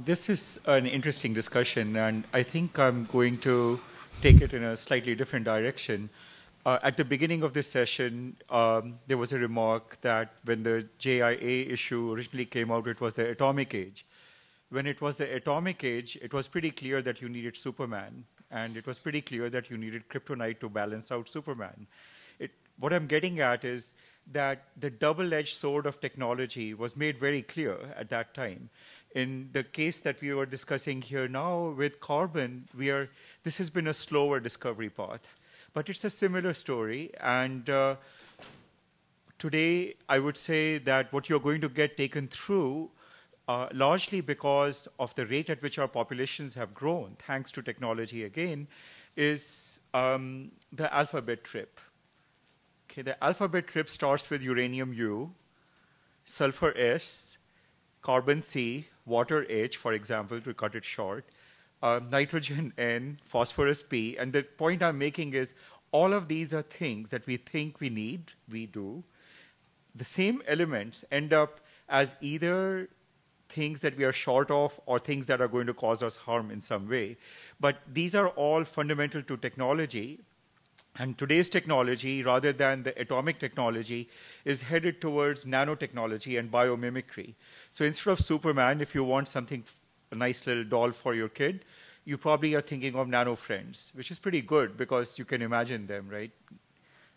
This is an interesting discussion, and I think I'm going to take it in a slightly different direction. At the beginning of this session, there was a remark that when the JIA issue originally came out, it was the atomic age. When it was the atomic age, it was pretty clear that you needed Superman, and it was pretty clear that you needed kryptonite to balance out Superman. What I'm getting at is that the double-edged sword of technology was made very clear at that time. In the case that we were discussing here now with carbon, this has been a slower discovery path. But it's a similar story, and today I would say that what you're going to get taken through, largely because of the rate at which our populations have grown, thanks to technology again, is the alphabet trip. Okay, the alphabet trip starts with uranium U, sulfur S, carbon C, water H, for example, to cut it short, nitrogen N, phosphorus P. And the point I'm making is all of these are things that we think we need, we do. The same elements end up as either things that we are short of or things that are going to cause us harm in some way. But these are all fundamental to technology. And today's technology, rather than the atomic technology, is headed towards nanotechnology and biomimicry. So instead of Superman, if you want something, a nice little doll for your kid, you probably are thinking of nano friends, which is pretty good because you can imagine them, right?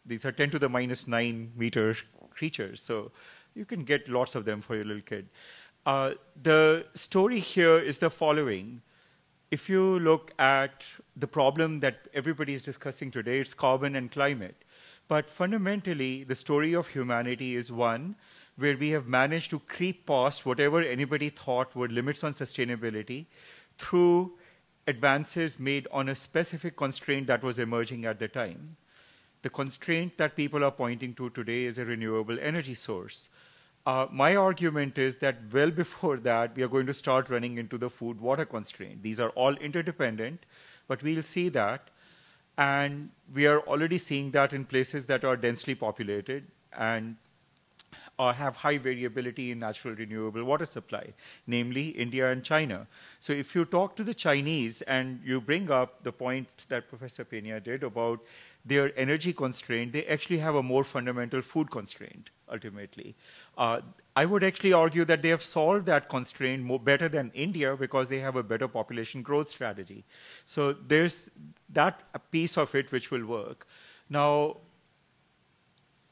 These are 10 to the minus 9 meter creatures. So you can get lots of them for your little kid. The story here is the following. If you look at the problem that everybody is discussing today, it's carbon and climate. But fundamentally, the story of humanity is one where we have managed to creep past whatever anybody thought were limits on sustainability through advances made on a specific constraint that was emerging at the time. The constraint that people are pointing to today is a renewable energy source. My argument is that well before that, we are going to start running into the food-water constraint. These are all interdependent, but we'll see that. And we are already seeing that in places that are densely populated and have high variability in natural renewable water supply, namely India and China. So if you talk to the Chinese and you bring up the point that Professor Pena did about their energy constraint, they actually have a more fundamental food constraint, ultimately. I would actually argue that they have solved that constraint better than India because they have a better population growth strategy. So there's that piece of it which will work. Now,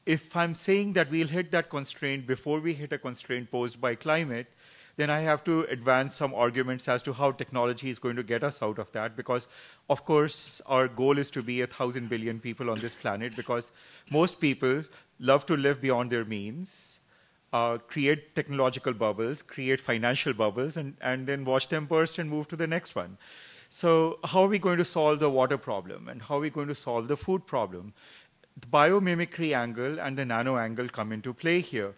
if I'm saying that we'll hit that constraint before we hit a constraint posed by climate, then I have to advance some arguments as to how technology is going to get us out of that, because, of course, our goal is to be 1,000 billion people on this planet, because most people love to live beyond their means, create technological bubbles, create financial bubbles, and then watch them burst and move to the next one. So how are we going to solve the water problem, and how are we going to solve the food problem? The biomimicry angle and the nano angle come into play here.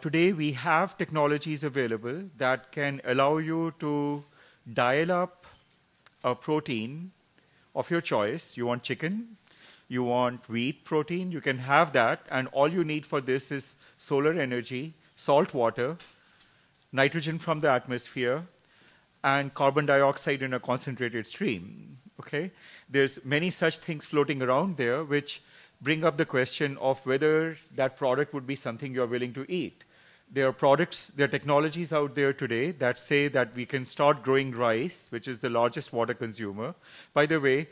Today, we have technologies available that can allow you to dial up a protein of your choice. You want chicken, you want wheat protein, you can have that, and all you need for this is solar energy, salt water, nitrogen from the atmosphere, and carbon dioxide in a concentrated stream. Okay? There's many such things floating around there which bring up the question of whether that product would be something you're willing to eat. There are technologies out there today that say that we can start growing rice, which is the largest water consumer. By the way,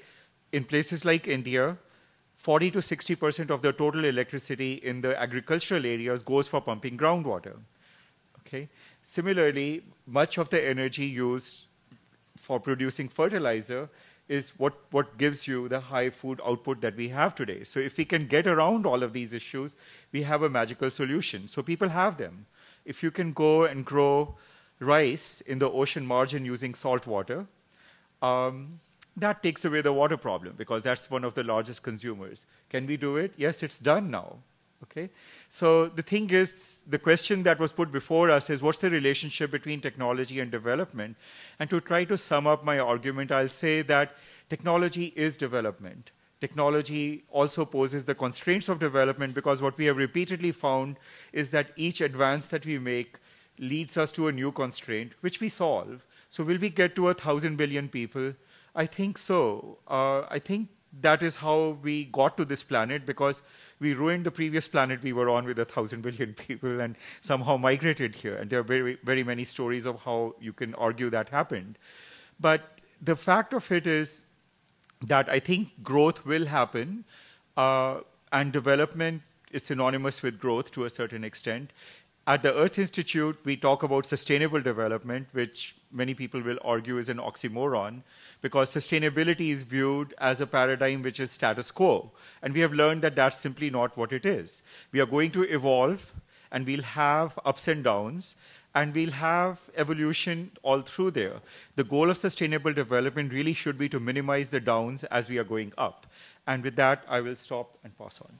in places like India, 40 to 60% of the total electricity in the agricultural areas goes for pumping groundwater. Okay? Similarly, much of the energy used for producing fertilizer is what gives you the high food output that we have today. So if we can get around all of these issues, we have a magical solution. So people have them. If you can go and grow rice in the ocean margin using salt water, that takes away the water problem because that's one of the largest consumers. Can we do it? Yes, it's done now. Okay? So the thing is, the question that was put before us is, what's the relationship between technology and development? And to try to sum up my argument, I'll say that technology is development. Technology also poses the constraints of development because what we have repeatedly found is that each advance that we make leads us to a new constraint, which we solve. So will we get to 1,000 billion people? I think so. I think that is how we got to this planet, because we ruined the previous planet we were on with 1,000 billion people and somehow migrated here. And there are very, very many stories of how you can argue that happened. But the fact of it is that I think growth will happen, and development is synonymous with growth to a certain extent. At the Earth Institute, we talk about sustainable development, which many people will argue is an oxymoron, because sustainability is viewed as a paradigm which is status quo. And we have learned that that's simply not what it is. We are going to evolve, and we'll have ups and downs, and we'll have evolution all through there. The goal of sustainable development really should be to minimize the downs as we are going up. And with that, I will stop and pass on.